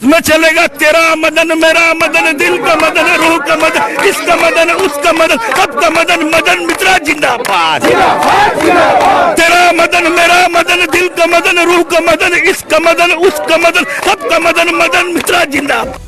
न चलेगा तेरा मदन मेरा मदन, दिल का मदन, रूह का मदन, इसका मदन उसका मदन, सबका मदन, मदन मित्रा जिंदाबाद। तेरा मदन मेरा मदन, दिल का मदन, रूह का मदन, इसका मदन उसका मदन, सबका मदन, मदन मित्रा जिंदाबाद।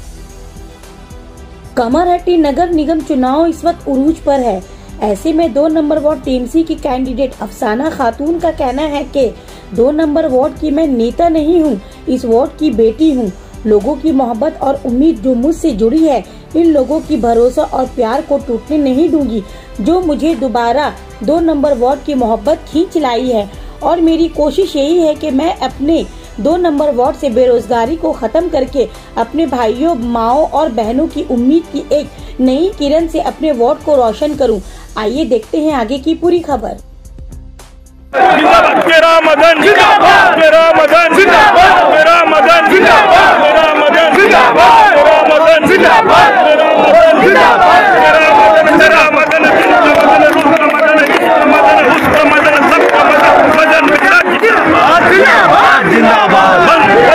कामारहट्टी नगर निगम चुनाव इस वक्त उरूज पर है। ऐसे में 2 नंबर वार्ड टीएमसी की कैंडिडेट अफसाना खातून का कहना है कि 2 नंबर वार्ड की मैं नेता नहीं हूं, इस वार्ड की बेटी हूं। लोगों की मोहब्बत और उम्मीद जो मुझसे जुड़ी है, इन लोगों की भरोसा और प्यार को टूटने नहीं दूंगी, जो मुझे दोबारा 2 नंबर वार्ड की मोहब्बत खींच लाई है। और मेरी कोशिश यही है कि मैं अपने 2 नंबर वार्ड से बेरोजगारी को खत्म करके अपने भाइयों, माओ और बहनों की उम्मीद की एक नई किरण से अपने वार्ड को रोशन करूं। आइए देखते हैं आगे की पूरी खबर। तेरा मदन जिंदाबाद, तेरा मदन जिंदाबाद, तेरा मदन जिंदाबाद, तेरा मदन जिंदाबाद, तेरा मदन जिंदाबाद, तेरा मदन जिंदाबाद, तेरा मदन, तेरा मदन, रूह का मदन, इसका मदन उसका मदन, सबका मदन, मदन मित्रा जिंदाबाद, जिंदाबाद, जिंदाबाद, वंदे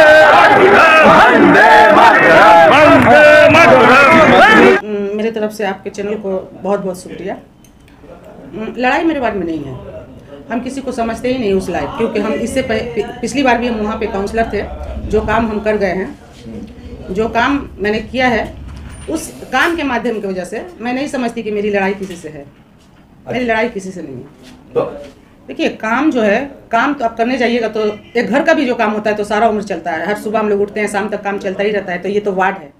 मातरम। मेरे तरफ से आपके चैनल को बहुत बहुत शुक्रिया। लड़ाई मेरे बारे में नहीं है, हम किसी को समझते ही नहीं उस लायक, क्योंकि हम इससे पिछली बार भी हम वहाँ पे काउंसलर थे। जो काम हम कर गए हैं, जो काम मैंने किया है, उस काम के माध्यम की वजह से मैं नहीं समझती कि मेरी लड़ाई किसी से है। मेरी लड़ाई किसी से नहीं है। देखिए, काम जो है, काम तो आप करने जाइएगा तो एक घर का भी जो काम होता है तो सारा उम्र चलता है। हर सुबह हम लोग उठते हैं, शाम तक काम चलता ही रहता है। तो ये तो वार्ड है,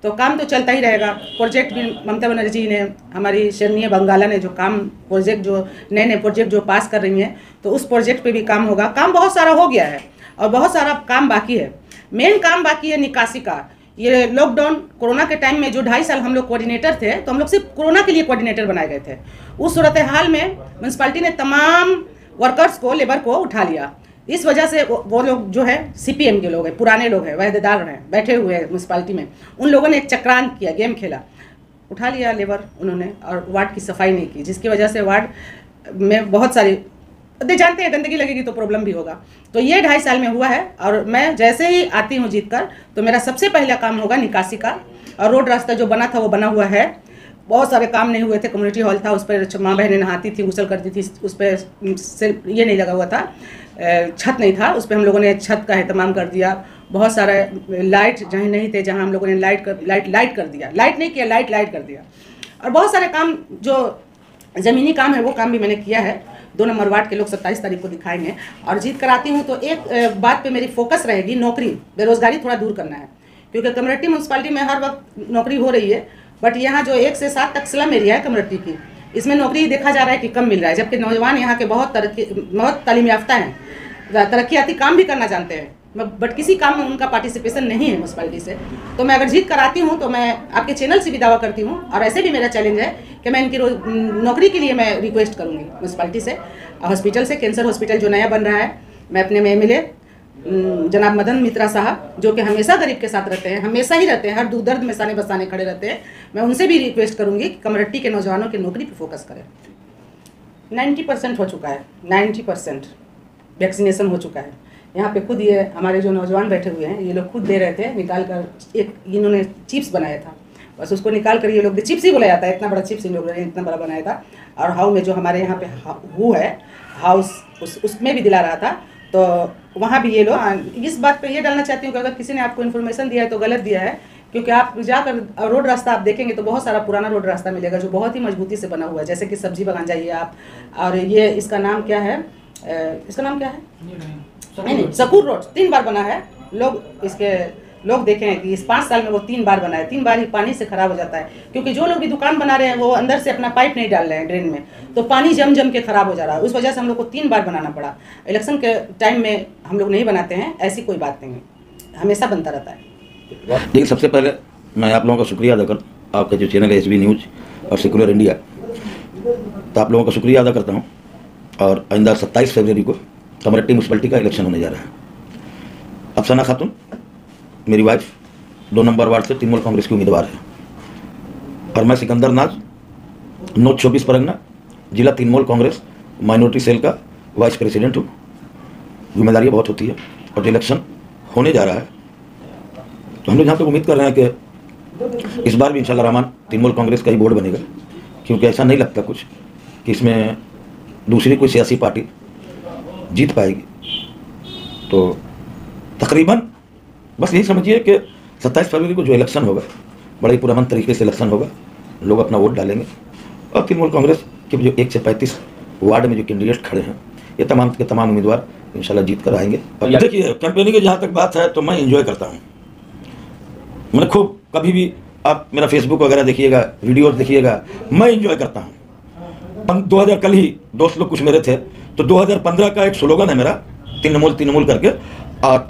तो काम तो चलता ही रहेगा। प्रोजेक्ट भी ममता बनर्जी जी ने, हमारी शरणीय बंगाला ने जो काम प्रोजेक्ट, जो नए नए प्रोजेक्ट जो पास कर रही हैं, तो उस प्रोजेक्ट पे भी काम होगा। काम बहुत सारा हो गया है और बहुत सारा काम बाकी है। मेन काम बाकी है निकासी का। ये लॉकडाउन कोरोना के टाइम में जो 2.5 साल हम लोग कोऑर्डिनेटर थे, तो हम लोग सिर्फ कोरोना के लिए कोऑर्डिनेटर बनाए गए थे। उस सूरत हाल में म्यूनसिपालिटी ने तमाम वर्कर्स को, लेबर को उठा लिया। इस वजह से वो लोग जो है सीपीएम के लोग हैं, पुराने लोग हैं, वहदेदार हैं, बैठे हुए हैं म्यूनसिपालिटी में। उन लोगों ने एक चक्रांत किया, गेम खेला, उठा लिया लेबर उन्होंने, और वार्ड की सफाई नहीं की, जिसकी वजह से वार्ड में बहुत सारी, जानते हैं, गंदगी लगेगी तो प्रॉब्लम भी होगा। तो ये 2.5 साल में हुआ है। और मैं जैसे ही आती हूँ जीत कर, तो मेरा सबसे पहला काम होगा निकासी का। और रोड रास्ता जो बना था वो बना हुआ है। बहुत सारे काम नहीं हुए थे। कम्युनिटी हॉल था, उस पर माँ बहनें नहाती थी, गुसल करती थी, उस पर सिर्फ ये नहीं लगा हुआ था, छत नहीं था, उस पर हम लोगों ने छत का एहतमाम कर दिया। बहुत सारा लाइट जहाँ नहीं थे, जहाँ हम लोगों ने लाइट कर दिया, लाइट नहीं किया, लाइट कर दिया। और बहुत सारे काम जो ज़मीनी काम है वो काम भी मैंने किया है। 2 नंबर वार्ड के लोग 27 तारीख को दिखाएंगे। और जीत कर आती हूँ तो एक बात पे मेरी फोकस रहेगी, नौकरी, बेरोजगारी थोड़ा दूर करना है। क्योंकि कम्युनिटी म्यूनसिपालिटी में हर वक्त नौकरी हो रही है, बट यहाँ जो 1 से 7 तक स्लम एरिया है कम्युनिटी की, इसमें नौकरी देखा जा रहा है कि कम मिल रहा है। जबकि नौजवान यहाँ के बहुत तालीम याफ्ता हैं, तरक्याती काम भी करना जानते हैं, बट किसी काम में उनका पार्टिसिपेशन नहीं है म्यूनसिपालिटी से। तो मैं अगर जीत कर आती हूँ तो मैं आपके चैनल से भी दावा करती हूँ, और ऐसे भी मेरा चैलेंज है कि मैं इनकी नौकरी के लिए मैं रिक्वेस्ट करूँगी म्यूनसिपालिटी से, हॉस्पिटल से, कैंसर हॉस्पिटल जो नया बन रहा है। मैं अपने में एमएलए जनाब मदन मित्रा साहब, जो कि हमेशा गरीब के साथ रहते हैं, हमेशा ही रहते हैं, हर दुख दर्द में साने बसाने खड़े रहते हैं, मैं उनसे भी रिक्वेस्ट करूँगी कि कमरट्टी के नौजवानों की नौकरी पर फोकस करें। 90% हो चुका है, 90% वैक्सीनेशन हो चुका है। यहाँ पे खुद ये हमारे जो नौजवान बैठे हुए हैं, ये लोग खुद दे रहे थे, निकाल कर, एक इन्होंने चिप्स बनाया था, बस उसको निकाल कर ये लोग, चिप्स ही बोला जाता है, इतना बड़ा चिप्स इन लोगों ने इतना बड़ा बनाया था। और हाउ में जो हमारे यहाँ पे वो है हाउस, उसमें भी दिला रहा था। तो वहाँ भी ये लोग, इस बात पे ये डालना चाहती हूँ कि अगर किसी ने आपको इन्फॉर्मेशन दिया है तो गलत दिया है। क्योंकि आप जाकर रोड रास्ता आप देखेंगे तो बहुत सारा पुराना रोड रास्ता मिलेगा जो बहुत ही मजबूती से बना हुआ है। जैसे कि सब्जी बागान जाइए आप, और ये इसका नाम क्या है, इसका नाम क्या है, नहीं, सकूर रोड 3 बार बना है। लोग देखे हैं कि इस 5 साल में वो 3 बार बना है। 3 बार ही पानी से खराब हो जाता है, क्योंकि जो लोग भी दुकान बना रहे हैं वो अंदर से अपना पाइप नहीं डाल रहे हैं ड्रेन में, तो पानी जम के खराब हो जा रहा है। उस वजह से हम लोग को 3 बार बनाना पड़ा। इलेक्शन के टाइम में हम लोग नहीं बनाते हैं, ऐसी कोई बात नहीं है, हमेशा बनता रहता है। देखिए, सबसे पहले मैं आप लोगों का शुक्रिया अदा कर, आपका जो चैनल है SB न्यूज़ और सेकुलर इंडिया, तो आप लोगों का शुक्रिया अदा करता हूँ। और आइंदा 27 फरवरी को कमरट्टी म्यूनसिपलिटी का इलेक्शन होने जा रहा है। अफसाना खातून मेरी वाइफ 2 नंबर वार्ड से तृणमूल कांग्रेस की उम्मीदवार है, और मैं सिकंदर नाज, नॉर्थ 24 परगना, जिला तृणमूल कांग्रेस माइनॉरिटी सेल का वाइस प्रेसिडेंट हूँ। जिम्मेदारियाँ बहुत होती है, और जो इलेक्शन होने जा रहा है तो हम लोग जहाँ तक उम्मीद कर रहे हैं कि इस बार भी इंशाल्लाह रहमान तृणमूल कांग्रेस का ही बोर्ड बनेगा, क्योंकि ऐसा नहीं लगता कुछ कि इसमें दूसरी कोई सियासी पार्टी जीत पाएगी। तो तकरीबन बस यही समझिए कि 27 फरवरी को जो इलेक्शन होगा, बड़े ही पुरअमन तरीके से इलेक्शन होगा, लोग अपना वोट डालेंगे और तृणमूल कांग्रेस के जो 1 से 35 वार्ड में जो कैंडिडेट खड़े हैं, ये तमाम के तमाम उम्मीदवार इंशाल्लाह जीत कर आएंगे। और देखिए, कैंपेनिंग की जहाँ तक बात है तो मैं इंजॉय करता हूँ। मैंने खूब, कभी भी आप मेरा फेसबुक वगैरह देखिएगा, वीडियोस देखिएगा, मैं इंजॉय करता हूँ। 2000 कल ही दोस्त लोग कुछ मेरे थे, तो 2015 का एक स्लोगन है मेरा, तृणमूल करके, और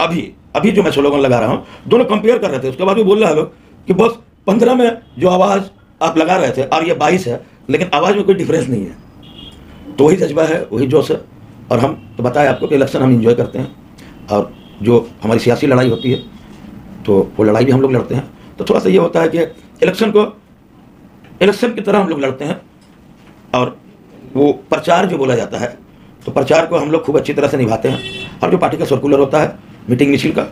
अभी जो मैं स्लोगन लगा रहा हूँ, दोनों कंपेयर कर रहे थे। उसके बाद भी बोल रहे हैं लोग कि बस 15 में जो आवाज़ आप लगा रहे थे और ये 22 है, लेकिन आवाज़ में कोई डिफरेंस नहीं है। तो वही जज्बा है, वही जोश है। और हम तो बताए आपको कि इलेक्शन हम इंजॉय करते हैं, और जो हमारी सियासी लड़ाई होती है तो वो लड़ाई भी हम लोग लड़ते हैं। तो थोड़ा सा ये होता है कि इलेक्शन की तरह हम लोग लड़ते हैं, और वो प्रचार जो बोला जाता है, तो प्रचार को हम लोग खूब अच्छी तरह से निभाते हैं। और जो पार्टी का सर्कुलर होता है मीटिंग मिছিল का,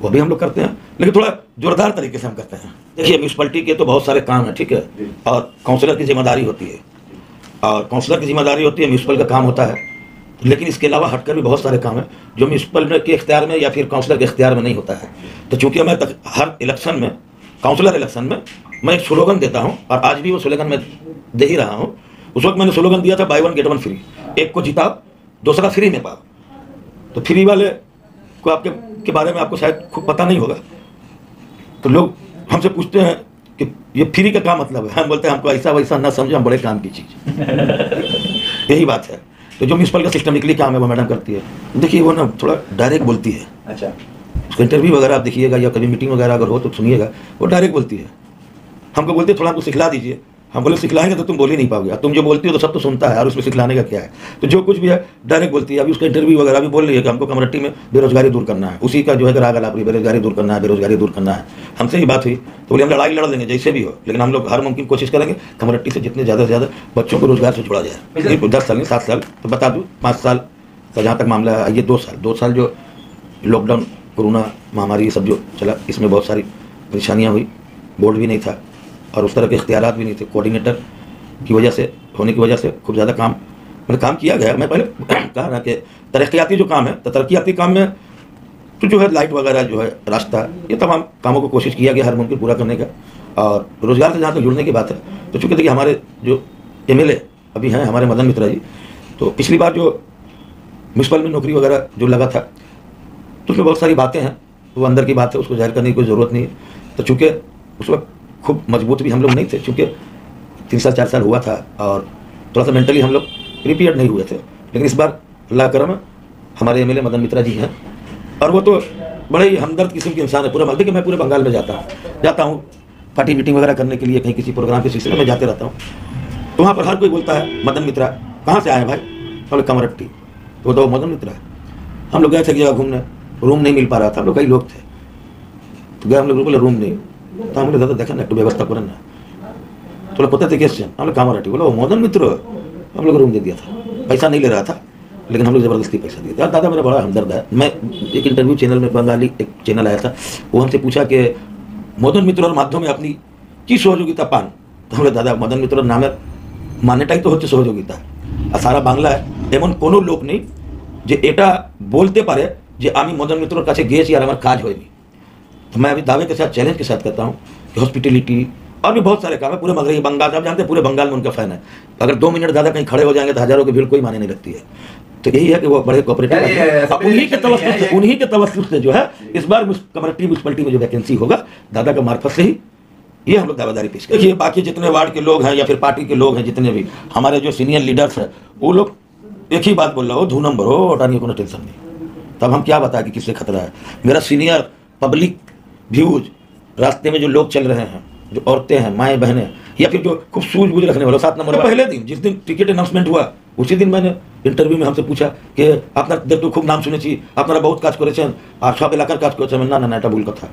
वो भी हम लोग करते हैं, लेकिन थोड़ा जोरदार तरीके से हम करते हैं। देखिए, म्यूनसिपलिटी के तो बहुत सारे काम हैं, ठीक है, और काउंसलर की जिम्मेदारी होती है, और काउंसलर की जिम्मेदारी होती है, म्यूनसिपल का काम होता है। लेकिन इसके अलावा हटकर भी बहुत सारे काम हैं जो म्यूनसिपल के इख्तियार में या फिर काउंसलर के इख्तियार में नहीं होता है। तो चूंकि मैं हर इलेक्शन में, काउंसलर इलेक्शन में, मैं एक स्लोगन देता हूँ, और आज भी वो स्लोगन मैं दे ही रहा हूँ। उस वक्त मैंने स्लोगन दिया था, बाय 1 गेट 1 फ्री, एक को जिताओ दूसरा फ्री में पाओ। तो फ्री वाले को आपके के बारे में आपको शायद खूब पता नहीं होगा, तो लोग हमसे पूछते हैं कि ये फ्री का क्या मतलब है। हम बोलते हैं हमको ऐसा वैसा ना समझो, हम बड़े काम की चीज़ यही बात है। तो जो म्यूनसिपल का सिस्टमिकली काम है वो मैडम करती है। देखिए, वो ना थोड़ा डायरेक्ट बोलती है। अच्छा, उसका इंटरव्यू वगैरह आप देखिएगा, या कभी मीटिंग वगैरह अगर हो तो सुनिएगा, वो डायरेक्ट बोलती है। हमको बोलते हैं थोड़ा हमको सिखला दीजिए। हम बोले सिखलाएंगे तो तुम बोल ही नहीं पाओगे, तुम जो बोलती हो तो सब तो सुनता है, और उसमें सिखलाने का क्या है। तो जो कुछ भी है डायरेक्ट बोलती है। अभी उसका इंटरव्यू वगैरह भी बोल रही है कि हमको कमरट्टी में बेरोजगारी दूर करना है, उसी का जो है राग अलापरी, बेरोजगारी दूर करना है, बेरोजगारी दूर करना है। हमसे ही बात हुई तो बोले हम लड़ाई लड़ लेंगे जैसे भी हो, लेकिन हम लोग हर मुमकिन कोशिश करेंगे कमरट्टी से जितने ज़्यादा से ज़्यादा बच्चों को रोजगार से जोड़ा जाए। 10 साल नहीं 7 साल, तो बता दूँ 5 साल का जहाँ तक मामला है, ये 2 साल जो लॉकडाउन, कोरोना महामारी, ये सब जो चला, इसमें बहुत सारी परेशानियाँ हुई। बोर्ड भी नहीं था और उस तरह के इख्तियारात भी नहीं थे। कोऑर्डिनेटर की वजह से, होने की वजह से खूब ज़्यादा काम किया गया। मैं पहले कहा ना कि तरक्याती जो काम है, तो तरक्याती काम में तो जो है लाइट वगैरह, जो है रास्ता, ये तमाम कामों को कोशिश किया गया हर मुमकिन पूरा करने का। और रोज़गार से जहाँ तक जुड़ने की बात है, तो चूँकि देखिए हमारे जो MLA अभी हैं, हमारे मदन मित्रा जी, तो पिछली बार जो म्यूनसिपल में नौकरी वगैरह जो लगा था, तो उसमें बहुत सारी बातें हैं, वो अंदर की बात है, उसको जाहिर करने की कोई ज़रूरत नहीं है। तो चूँकि उस वक्त खूब मजबूत भी हम लोग नहीं थे, चूँकि 3 साल 4 साल हुआ था और थोड़ा सा मेंटली हम लोग प्रिपेयर्ड नहीं हुए थे। लेकिन इस बार अल्लाह करम है, हमारे MLA मदन मित्रा जी हैं, और वो तो बड़े ही हमदर्द किस्म के इंसान है। पूरा देखिए, मैं पूरे बंगाल में जाता हूँ पार्टी मीटिंग वगैरह करने के लिए, कहीं किसी प्रोग्राम के सिलसिले में जाते रहता हूँ, तो वहाँ पर हर कोई बोलता है मदन मित्रा कहाँ से आए भाई, हम लोग कमरट्टी। तो मदन मित्रा है। हम लोग गए थे एक जगह घूमने, रूम नहीं मिल पा रहा था, हम लोग कई लोग थे, तो गए हम लोग, बोले रूम नहीं, तो हम लोग दादा देखा ना, एक व्यवस्था करें ना, थोड़ा पता थे कैसे, हम लोग कामरट्टी। बोला वो मदन मित्र, हम लोग रूम दे दिया था, पैसा नहीं ले रहा था, लेकिन हम लोग ज़बरदस्ती पैसा दिया था। दादा मेरा बड़ा हमदर्द है। मैं एक इंटरव्यू चैनल में, बंगाली एक चैनल आया था, वो हमसे पूछा कि मदन मित्र माध्यम अपनी की सहयोगिता पान, तो हम दादा मदन मित्र नाम मान्यटाई तो होच्छे सहयोगिता, और सारा बांग्लाय एमन कोनो लोक नहीं जे एटा बोलते पारे जे आमी मदन मित्रर काछे गिয়েছি और आमार काज होयনি। तो मैं अभी दावे के साथ, चैलेंज के साथ कहता हूँ कि हॉस्पिटलिटी और भी बहुत सारे काम है पूरे मगरबी बंगाल, आप जानते हैं पूरे बंगाल में उनका फैन है। अगर 2 मिनट ज़्यादा कहीं खड़े हो जाएंगे तो हज़ारों की भीड़ कोई माने नहीं लगती है। तो यही है कि वो बड़े कोऑपरेटिव हैं, उन्हीं के तवस्सुल से जो है इस बार कमरट्टी म्यूनसिपलिटी में जो वैकेंसी होगा, दादा का मार्फत से ही ये हम लोग दावेदारी पेश करें। देखिए, बाकी जितने वार्ड के लोग हैं या फिर पार्टी के लोग हैं, जितने भी हमारे जो सीनियर लीडर्स हैं, वो लोग एक ही बात बोल रहे हो, 2 नंबर हो, हटाने को टेंशन नहीं। तब हम क्या बताएं कि किससे खतरा है। मेरा सीनियर पब्लिक व्यूज, रास्ते में जो लोग चल रहे हैं, जो औरतें हैं, माएँ बहनें, या फिर जो खूब सूझबूझ रखने वाले, 7 नंबर पहले दिन जिस दिन टिकट अनाउंसमेंट हुआ, उसी दिन मैंने इंटरव्यू में हमसे पूछा कि आपना देखो खूब नाम শুনেছি, আপনারা बहुत কাজ করেছেন আর সব এলাকার কাজ করেছেন। না না না, এটা ভুল কথা।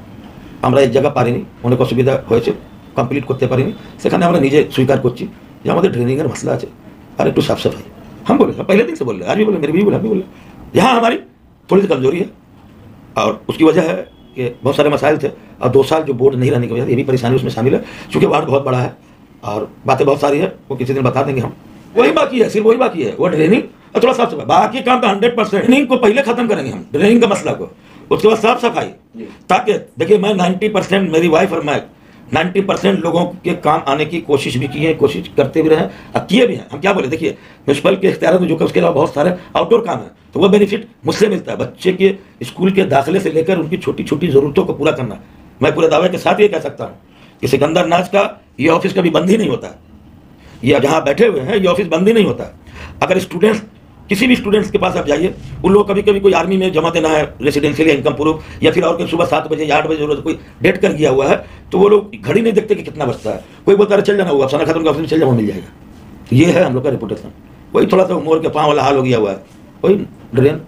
আমরা এক জায়গা পারিনি, অনেক অসুবিধা হয়েছে, কমপ্লিট করতে পারিনি। সেখানে আমরা নিজে স্বীকার করছি যে আমাদের ড্রেনিংয়ের মশলা আছে আর একটু साफ सफाई। हम बोले, पहले दिन से बोल रहे, आज भी बोले, मेरे भी बोले, हम भी बोले, यहाँ हमारी थोड़ी सी कमजोरी है और उसकी वजह है कि बहुत सारे मसाइल थे, और 2 साल जो बोर्ड नहीं रहने की वजह से ये भी परेशानी उसमें शामिल है, क्योंकि वार्ड बहुत बड़ा है और बातें बहुत सारी है, वो किसी दिन बता देंगे हम। वही बाकी है, सिर्फ वही बाकी है, वो ड्रेनिंग और थोड़ा साफ सफाई, बाकी काम तो 100%। ड्रेनिंग को पहले खत्म करेंगे हम, ड्रेनिंग का मसला को, उसके बाद साफ सफाई, ताकि देखिए मैं 90%, मेरी वाइफ और मैं 90% लोगों के काम आने की कोशिश भी की है, कोशिश करते भी रहे और किए भी हैं। हम क्या बोले, देखिए म्यूनसिपल के इख्तियार में जो उसके अलावा बहुत सारे आउटडोर काम है, तो वह बेनिफिट मुझसे मिलता है। बच्चे के स्कूल के दाखिले से लेकर उनकी छोटी छोटी ज़रूरतों को पूरा करना, मैं पूरे दावे के साथ ये कह सकता हूँ कि सिकंदरनाज का ये ऑफिस कभी बंद ही नहीं होता, ये जहाँ बैठे हुए हैं ये ऑफिस बंद ही नहीं होता। अगर स्टूडेंट्स, किसी भी स्टूडेंट्स के पास आप जाइए, उन लोग कभी कभी कोई आर्मी में जमा देना है, रेसिडेंशियल या इनकम प्रूफ, या फिर और कि सुबह 7 बजे या 8 बजे कोई डेट कर गया हुआ है, तो वो लोग घड़ी नहीं देखते कि कितना बचता है। कोई बोलता है चल जाना, वो अफसाना खातून का ऑफिस में चल जाओ, मिल जाएगा। ये है हम लोग का रिपोर्टेशन। वही थोड़ा सा मोर के पाँव वाला हाल हो गया हुआ है, वही ड्रेन